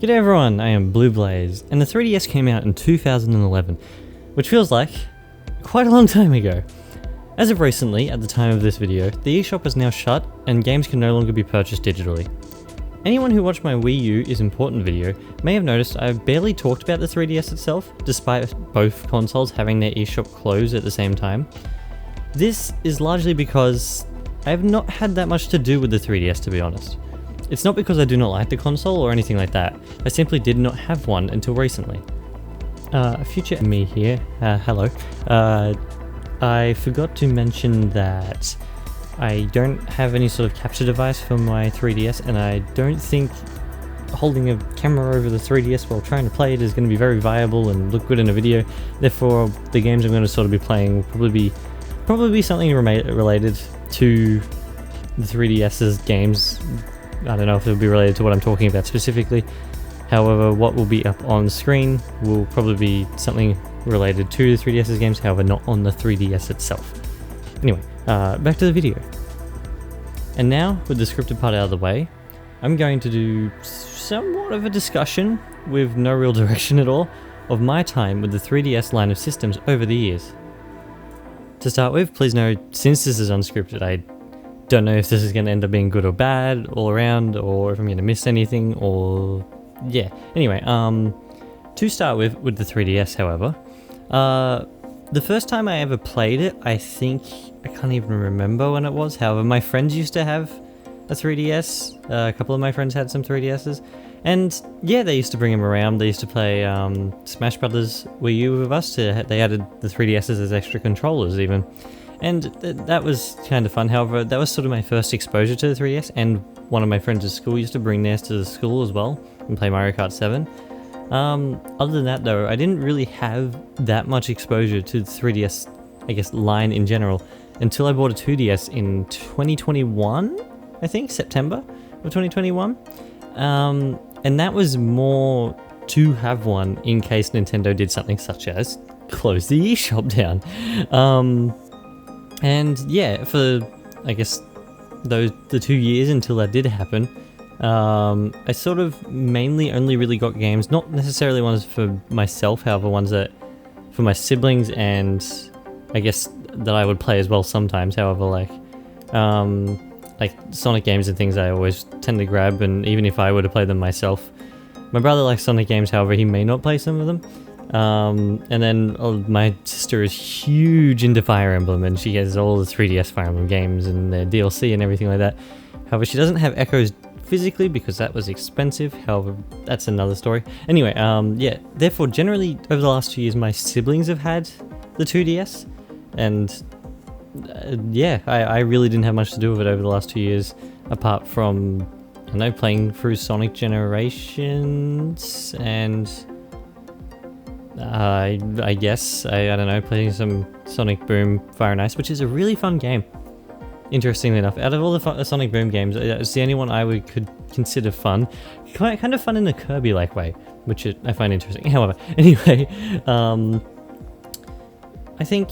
G'day everyone, I am Blue Blaze, and the 3DS came out in 2011, which feels like quite a long time ago. As of recently, at the time of this video, the eShop is now shut and games can no longer be purchased digitally. Anyone who watched my Wii U is Important video may have noticed I've barely talked about the 3DS itself, despite both consoles having their eShop close at the same time. This is largely because I have not had that much to do with the 3DS, to be honest. It's not because I do not like the console or anything like that, I simply did not have one until recently. Future me here, hello. I forgot to mention that I don't have any sort of capture device for my 3DS, and I don't think holding a camera over the 3DS while trying to play it is going to be very viable and look good in a video. Therefore, the games I'm going to sort of be playing will probably be something related to the 3DS's games. I don't know if it'll be related to what I'm talking about specifically. However, what will be up on screen will probably be something related to the 3DS's games, however not on the 3DS itself. Anyway, back to the video. And now, with the scripted part out of the way, I'm going to do somewhat of a discussion, with no real direction at all, of my time with the 3DS line of systems over the years. To start with, please note, since this is unscripted, I don't know if this is going to end up being good or bad all around, or if I'm going to miss anything, or yeah. Anyway, to start with the 3DS, however, the first time I ever played it, I can't even remember when it was. However, my friends used to have a 3DS. A couple of my friends had some 3DSs, and yeah, they used to bring them around. They used to play Smash Brothers Wii U with us. They added the 3DSs as extra controllers even. And that was kind of fun. However, that was sort of my first exposure to the 3DS, and one of my friends at school used to bring theirs to the school as well and play Mario Kart 7. Other than that though, I didn't really have that much exposure to the 3DS, I guess, line in general, until I bought a 2DS in 2021, I think, September of 2021. And that was more to have one in case Nintendo did something such as close the eShop down. And yeah, for, I guess, the 2 years until that did happen, I sort of mainly only really got games, not necessarily ones for myself, however ones that for my siblings, and I guess that I would play as well sometimes. However, like Sonic games and things I always tend to grab, and even if I were to play them myself. My brother likes Sonic games, however he may not play some of them. And then my sister is huge into Fire Emblem, and she has all the 3DS Fire Emblem games and the DLC and everything like that. However, she doesn't have Echoes physically because that was expensive. However, that's another story. Anyway, yeah, therefore generally over the last 2 years my siblings have had the 2DS, and yeah, I really didn't have much to do with it over the last 2 years, apart from, I don't know, playing through Sonic Generations and I guess, I don't know, playing some Sonic Boom Fire and Ice, which is a really fun game. Interestingly enough, out of all the Sonic Boom games, it's the only one I could consider fun. Kind of fun in a Kirby-like way, which I find interesting. However, anyway, I think,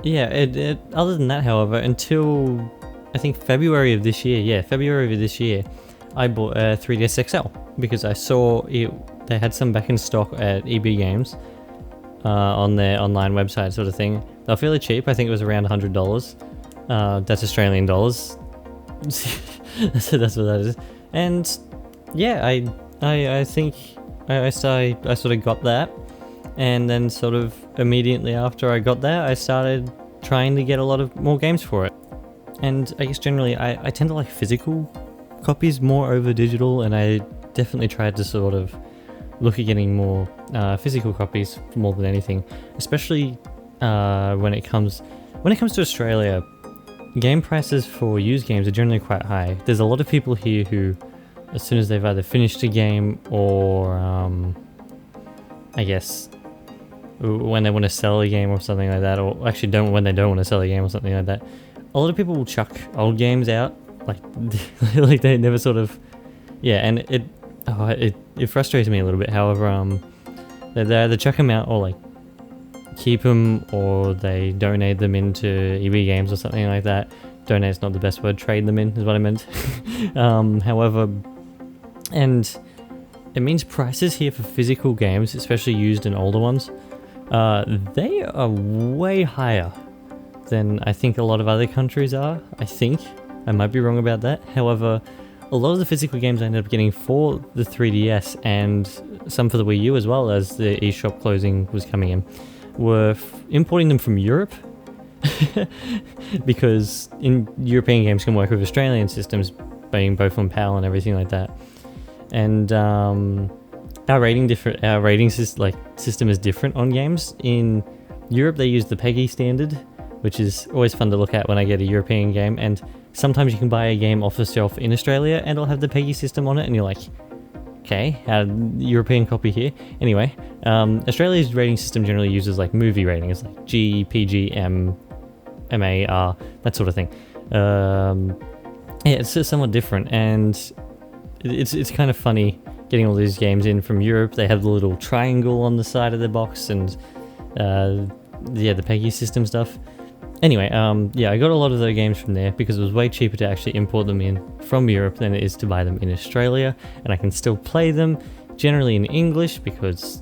yeah, other than that, however, until I think February of this year, I bought a 3DS XL because I saw they had some back in stock at EB Games on their online website sort of thing. They were fairly cheap. I think it was around $100. That's Australian dollars. So that's what that is. And yeah, I think I sort of got that, and then sort of immediately after I got that, I started trying to get a lot of more games for it. And I guess generally I tend to like physical copies more over digital, and I definitely tried to sort of look at getting more physical copies more than anything, especially when it comes to Australia. Game prices for used games are generally quite high. There's a lot of people here who, as soon as they've either finished a game or I guess when they want to sell a game or something like that, or actually when they don't want to sell a game or something like that, a lot of people will chuck old games out, like they never sort of, yeah, and it frustrates me a little bit. However, they either chuck them out or like keep them, or they donate them into EB Games or something like that. Donate's not the best word, trade them in is what I meant. However, and it means prices here for physical games, especially used and older ones, they are way higher than I think a lot of other countries are. I think. I might be wrong about that. However, a lot of the physical games I ended up getting for the 3DS and some for the Wii U as well, as the eShop closing was coming in, were importing them from Europe. Because European games can work with Australian systems, being both on PAL and everything like that. And our rating system is different on games. In Europe, they use the PEGI standard, which is always fun to look at when I get a European game. And sometimes you can buy a game off the shelf in Australia and it'll have the PEGI system on it, and you're like, okay, European copy here. Anyway, Australia's rating system generally uses like movie ratings, like G, PG, M, MAR, that sort of thing. Yeah, it's just somewhat different, and it's kind of funny getting all these games in from Europe. They have the little triangle on the side of the box, and yeah, the PEGI system stuff. Anyway, yeah, I got a lot of the games from there because it was way cheaper to actually import them in from Europe than it is to buy them in Australia, and I can still play them generally in English because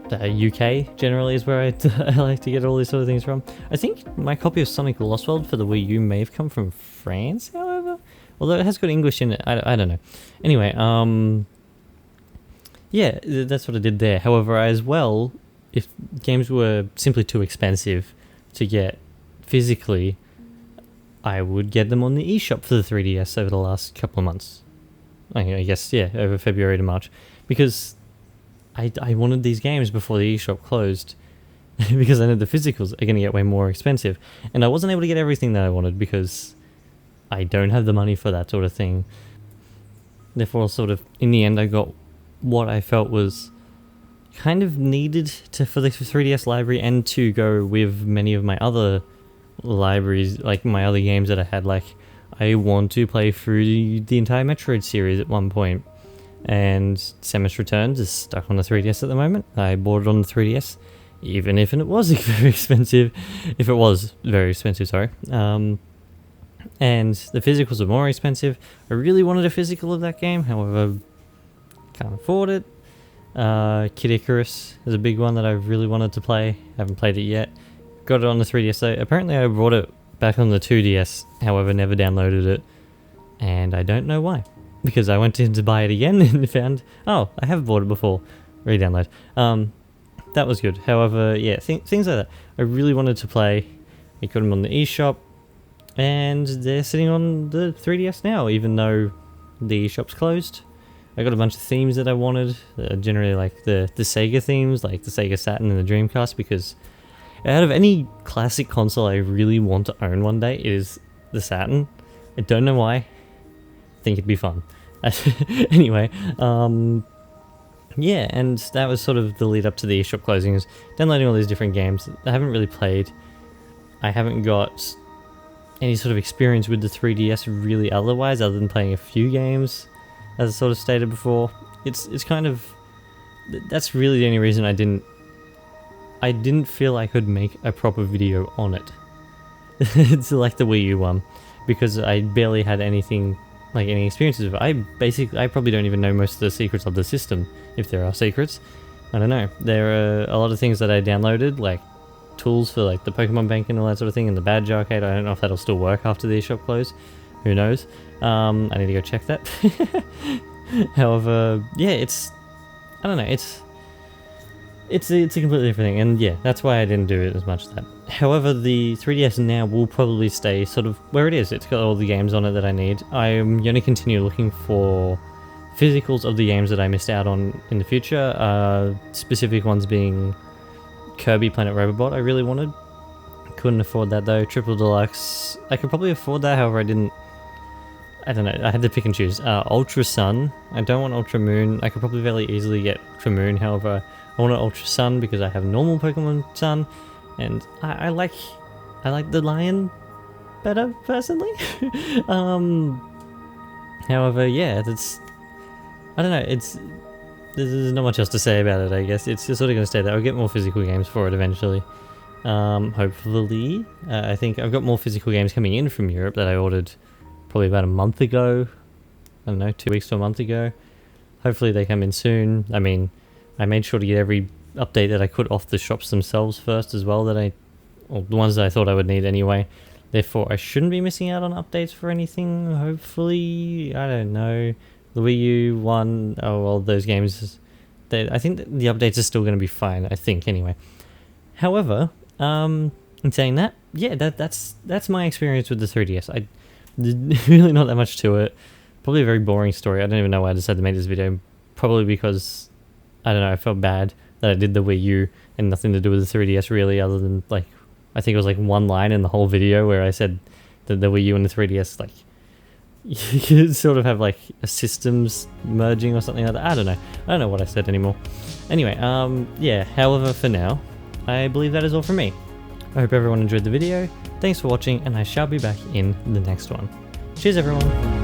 the UK generally is where I like to get all these sort of things from. I think my copy of Sonic Lost World for the Wii U may have come from France, however, although it has got English in it. I don't know. Anyway, yeah, that's what I did there. However, as well, if games were simply too expensive to get physically, I would get them on the eShop for the 3DS over the last couple of months. I guess, yeah, over February to March, because I wanted these games before the eShop closed, because I know the physicals are going to get way more expensive, and I wasn't able to get everything that I wanted because I don't have the money for that sort of thing. Therefore, sort of, in the end, I got what I felt was kind of needed for the 3DS library, and to go with many of my other libraries, like my other games that I had. Like, I want to play through the entire Metroid series at one point, and Samus Returns is stuck on the 3DS at the moment. I bought it on the 3DS, even if it was very expensive. If it was very expensive, sorry. And the physicals are more expensive. I really wanted a physical of that game, however, can't afford it. Kid Icarus is a big one that I really wanted to play. Haven't played it yet. Got it on the 3DS though. Apparently I brought it back on the 2DS, however never downloaded it, and I don't know why. Because I went in to buy it again and found, oh, I have bought it before. Re-download. That was good. However, yeah, things like that. I really wanted to play. I got them on the eShop, and they're sitting on the 3DS now, even though the eShop's closed. I got a bunch of themes that I wanted, generally like the Sega themes, like the Sega Saturn and the Dreamcast, because out of any classic console I really want to own one day, it is the Saturn. I don't know why. I think it'd be fun. Anyway, yeah, and that was sort of the lead up to the eShop closing, is downloading all these different games I haven't really played. I haven't got any sort of experience with the 3DS really otherwise, other than playing a few games. As I sort of stated before, it's kind of, that's really the only reason I didn't feel I could make a proper video on it. It's like the Wii U one, because I barely had anything, like any experiences with it. I probably don't even know most of the secrets of the system, if there are secrets. I don't know. There are a lot of things that I downloaded, like tools for like the Pokemon Bank and all that sort of thing, and the Badge Arcade. I don't know if that'll still work after the eShop close. Who knows? I need to go check that. However, yeah, I don't know, it's a completely different thing, and yeah, that's why I didn't do it as much as that. However, the 3DS now will probably stay sort of where it is. It's got all the games on it that I need. I'm going to continue looking for physicals of the games that I missed out on in the future, specific ones being Kirby Planet Robobot I really wanted. Couldn't afford that though. Triple Deluxe, I could probably afford that, however I don't know, I had to pick and choose. Ultra Sun, I don't want Ultra Moon. I could probably fairly easily get Ultra Moon, however, I want Ultra Sun because I have normal Pokemon Sun, and I like the Lion better, personally. However, yeah, I don't know, there's not much else to say about it, I guess. It's just sort of going to stay there. I'll get more physical games for it eventually. Hopefully. I think I've got more physical games coming in from Europe that I ordered probably about a month ago. I don't know, 2 weeks to a month ago. Hopefully they come in soon. I mean, I made sure to get every update that I could off the shops themselves first as well, or the ones that I thought I would need anyway. Therefore, I shouldn't be missing out on updates for anything, hopefully. I don't know. The Wii U one, oh well, those games, I think the updates are still going to be fine, I think, anyway. However, in saying that, yeah, that's my experience with the 3DS. Really not that much to it. Probably a very boring story. I don't even know why I decided to make this video. Probably because, I don't know, I felt bad that I did the Wii U and nothing to do with the 3DS really, other than, like, I think it was like one line in the whole video where I said that the Wii U and the 3DS, like, you could sort of have like a systems merging or something like that. I don't know what I said anymore. Anyway, yeah, however, for now, I believe that is all from me. I hope everyone enjoyed the video. Thanks for watching, and I shall be back in the next one. Cheers, everyone.